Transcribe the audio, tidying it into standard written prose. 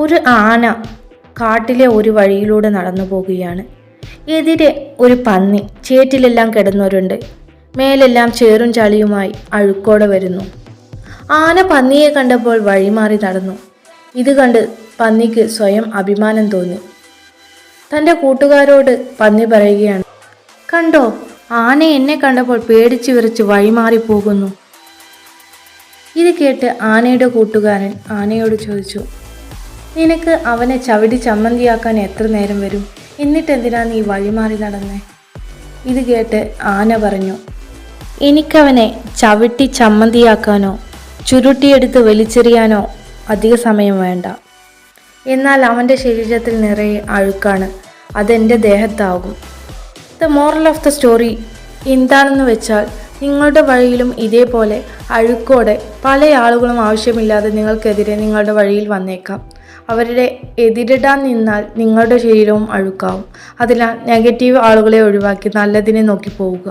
ഒരു ആന കാട്ടിലെ ഒരു വഴിയിലൂടെ നടന്നു പോകുകയാണ്. എതിരെ ഒരു പന്നി ചേറ്റിലെല്ലാം കിടന്നവരുണ്ട്. മേലെല്ലാം ചേറും ചളിയുമായി അഴുക്കോടെ വരുന്നു. ആന പന്നിയെ കണ്ടപ്പോൾ വഴിമാറി നടന്നു. ഇത് കണ്ട് പന്നിക്ക് സ്വയം അഭിമാനം തോന്നി. തൻ്റെ കൂട്ടുകാരോട് പന്നി പറയുകയാണ്, കണ്ടോ, ആന എന്നെ കണ്ടപ്പോൾ പേടിച്ചു വിറച്ച് വഴിമാറി പോകുന്നു. ഇത് കേട്ട് ആനയുടെ കൂട്ടുകാരൻ ആനയോട് ചോദിച്ചു, നിനക്ക് അവനെ ചവിടി ചമ്മന്തിയാക്കാൻ എത്ര നേരം വരും? എന്നിട്ടെന്തിനാ നീ വഴിമാറി നടന്നേ? ഇത് കേട്ട് ആന പറഞ്ഞു, എനിക്കവനെ ചവിട്ടി ചമ്മന്തിയാക്കാനോ ചുരുട്ടിയെടുത്ത് വലിച്ചെറിയാനോ അധിക സമയം വേണ്ട. എന്നാൽ അവൻ്റെ ശരീരത്തിൽ നിറയെ അഴുക്കാണ്, അതെൻ്റെ ദേഹത്താകും. The moral of the story എന്താണെന്ന് വെച്ചാൽ, നിങ്ങളുടെ വഴിയിലും ഇതേപോലെ അഴുക്കോടെ പല ആളുകളും ആവശ്യമില്ലാതെ നിങ്ങൾക്കെതിരെ നിങ്ങളുടെ വഴിയിൽ വന്നേക്കാം. അവരുടെ എതിരിടാൻ നിന്നാൽ നിങ്ങളുടെ ശരീരവും അഴുക്കാവും. അതിനാൽ നെഗറ്റീവ് ആളുകളെ ഒഴിവാക്കി നല്ലതിനെ നോക്കി പോവുക.